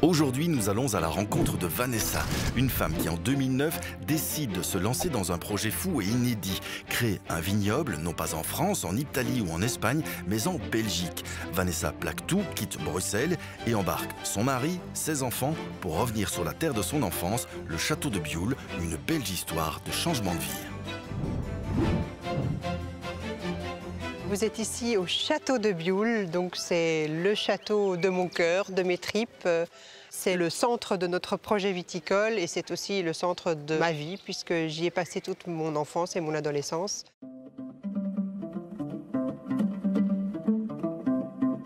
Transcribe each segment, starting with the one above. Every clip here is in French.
Aujourd'hui, nous allons à la rencontre de Vanessa, une femme qui en 2009 décide de se lancer dans un projet fou et inédit, créer un vignoble, non pas en France, en Italie ou en Espagne, mais en Belgique. Vanessa plaque tout, quitte Bruxelles et embarque son mari, ses enfants, pour revenir sur la terre de son enfance, le château de Bioul, une belle histoire de changement de vie. Vous êtes ici au château de Bioul, donc c'est le château de mon cœur, de mes tripes. C'est le centre de notre projet viticole et c'est aussi le centre de ma vie puisque j'y ai passé toute mon enfance et mon adolescence.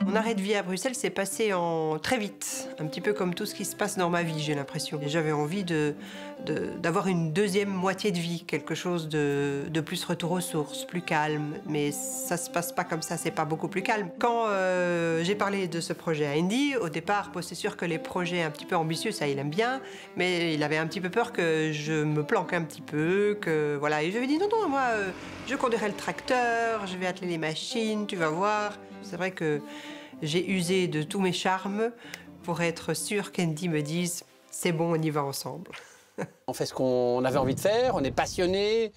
Mon arrêt de vie à Bruxelles s'est passé très vite, un petit peu comme tout ce qui se passe dans ma vie, j'ai l'impression. J'avais envie d'avoir une deuxième moitié de vie, quelque chose de plus retour aux sources, plus calme. Mais ça se passe pas comme ça, c'est pas beaucoup plus calme. Quand j'ai parlé de ce projet à Andy, au départ, c'est sûr que les projets un petit peu ambitieux, ça il aime bien, mais il avait un petit peu peur que je me planque un petit peu, que voilà. Et je lui ai dit non, non, moi, je conduirai le tracteur, je vais atteler les machines, tu vas voir. C'est vrai que j'ai usé de tous mes charmes pour être sûre qu'Andy me dise « c'est bon, on y va ensemble ». On fait ce qu'on avait envie de faire, on est passionné,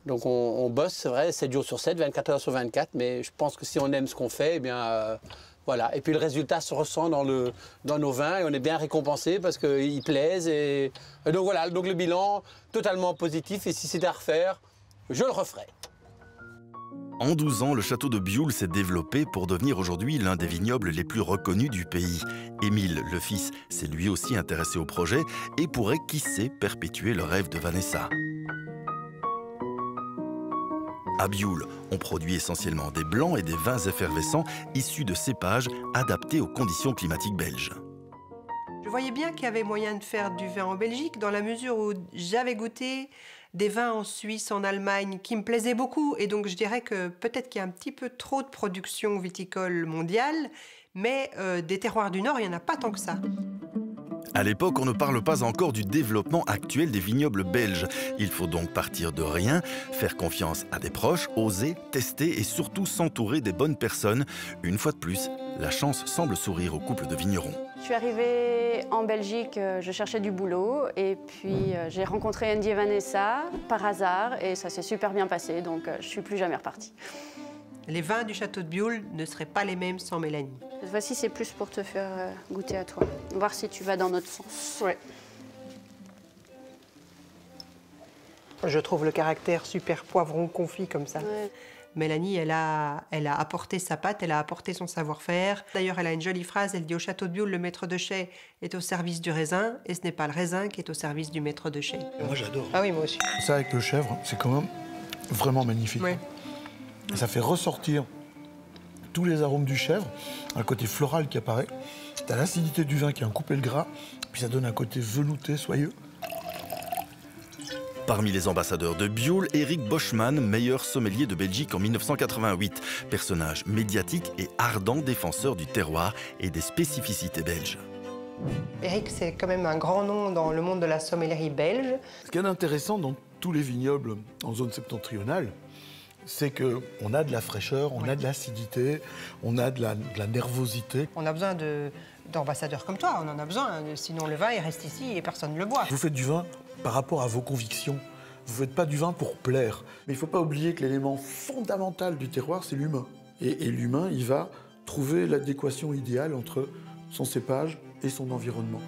donc on bosse, c'est vrai, 7 jours sur 7, 24 heures sur 24, mais je pense que si on aime ce qu'on fait, eh bien voilà. Et puis le résultat se ressent dans nos vins et on est bien récompensé parce qu'ils plaisent. Et donc voilà, donc le bilan totalement positif et si c'était à refaire, je le referai. En 12 ans, le château de Bioul s'est développé pour devenir aujourd'hui l'un des vignobles les plus reconnus du pays. Émile, le fils, s'est lui aussi intéressé au projet et pourrait, qui sait, perpétuer le rêve de Vanessa. À Bioul, on produit essentiellement des blancs et des vins effervescents issus de cépages adaptés aux conditions climatiques belges. Je voyais bien qu'il y avait moyen de faire du vin en Belgique dans la mesure où j'avais goûté des vins en Suisse, en Allemagne, qui me plaisaient beaucoup. Et donc je dirais que peut-être qu'il y a un petit peu trop de production viticole mondiale, mais des terroirs du Nord, il n'y en a pas tant que ça. À l'époque, on ne parle pas encore du développement actuel des vignobles belges. Il faut donc partir de rien, faire confiance à des proches, oser, tester et surtout s'entourer des bonnes personnes. Une fois de plus, la chance semble sourire au couple de vignerons. Je suis arrivée en Belgique, je cherchais du boulot et puis j'ai rencontré Andy et Vanessa par hasard et ça s'est super bien passé, donc je ne suis plus jamais repartie. Les vins du château de Bioul ne seraient pas les mêmes sans Mélanie. Cette fois-ci, c'est plus pour te faire goûter à toi, voir si tu vas dans notre sens. Ouais. Je trouve le caractère super poivron confit comme ça. Ouais. Mélanie, elle a apporté sa patte, elle a apporté son savoir-faire. D'ailleurs, elle a une jolie phrase, elle dit « Au château de Bioul, le maître de chai est au service du raisin et ce n'est pas le raisin qui est au service du maître de chai. » Moi, j'adore. Ah oui, moi aussi. Ça, avec le chèvre, c'est quand même vraiment magnifique. Ouais. Et ça fait ressortir tous les arômes du chèvre, un côté floral qui apparaît. T'as l'acidité du vin qui a coupé le gras, puis ça donne un côté velouté, soyeux. Parmi les ambassadeurs de Bioul, Eric Boschman, meilleur sommelier de Belgique en 1988. Personnage médiatique et ardent défenseur du terroir et des spécificités belges. Eric, c'est quand même un grand nom dans le monde de la sommellerie belge. Ce qui est intéressant dans tous les vignobles en zone septentrionale, c'est qu'on a de la fraîcheur, on a de l'acidité, on a de la nervosité. On a besoin d'ambassadeurs comme toi, on en a besoin, sinon le vin il reste ici et personne ne le boit. Vous faites du vin par rapport à vos convictions. Vous ne faites pas du vin pour plaire. Mais il ne faut pas oublier que l'élément fondamental du terroir, c'est l'humain. Et l'humain, il va trouver l'adéquation idéale entre son cépage et son environnement.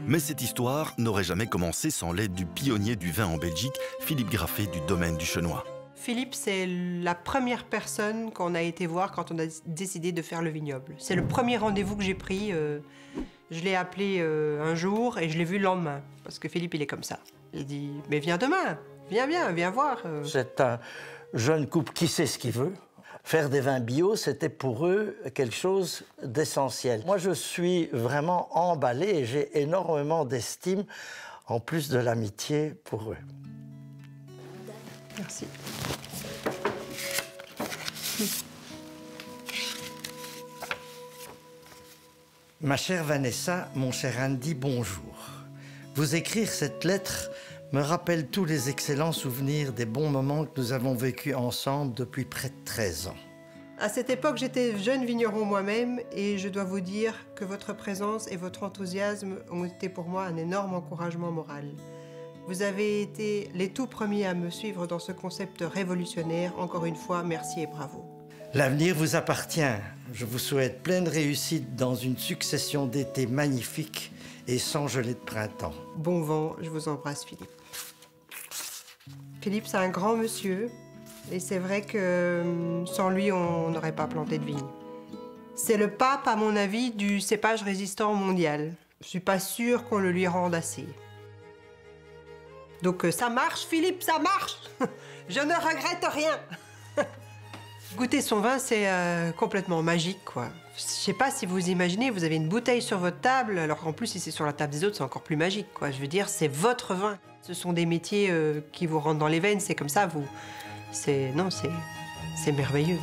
Mais cette histoire n'aurait jamais commencé sans l'aide du pionnier du vin en Belgique, Philippe Graffet du domaine du Chenois. Philippe, c'est la première personne qu'on a été voir quand on a décidé de faire le vignoble. C'est le premier rendez-vous que j'ai pris. Je l'ai appelé un jour et je l'ai vu le lendemain. Parce que Philippe, il est comme ça. Il dit « Mais viens demain, viens voir. » C'est un jeune couple qui sait ce qu'il veut. Faire des vins bio, c'était pour eux quelque chose d'essentiel. Moi, je suis vraiment emballé et j'ai énormément d'estime, en plus de l'amitié pour eux. Merci. Ma chère Vanessa, mon cher Andy, bonjour. Vous écrire cette lettre me rappelle tous les excellents souvenirs des bons moments que nous avons vécus ensemble depuis près de 13 ans. À cette époque, j'étais jeune vigneron moi-même et je dois vous dire que votre présence et votre enthousiasme ont été pour moi un énorme encouragement moral. Vous avez été les tout premiers à me suivre dans ce concept révolutionnaire. Encore une fois, merci et bravo. L'avenir vous appartient. Je vous souhaite pleine réussite dans une succession d'étés magnifiques et sans gelée de printemps. Bon vent, je vous embrasse, Philippe. Philippe, c'est un grand monsieur. Et c'est vrai que sans lui, on n'aurait pas planté de vigne. C'est le pape, à mon avis, du cépage résistant mondial. Je suis pas sûre qu'on le lui rende assez. Donc ça marche, Philippe, ça marche. Je ne regrette rien. Goûter son vin, c'est complètement magique, quoi. Je sais pas si vous imaginez, vous avez une bouteille sur votre table, alors qu'en plus, si c'est sur la table des autres, c'est encore plus magique, quoi. Je veux dire, c'est votre vin. Ce sont des métiers qui vous rentrent dans les veines, c'est comme ça, vous... C'est merveilleux.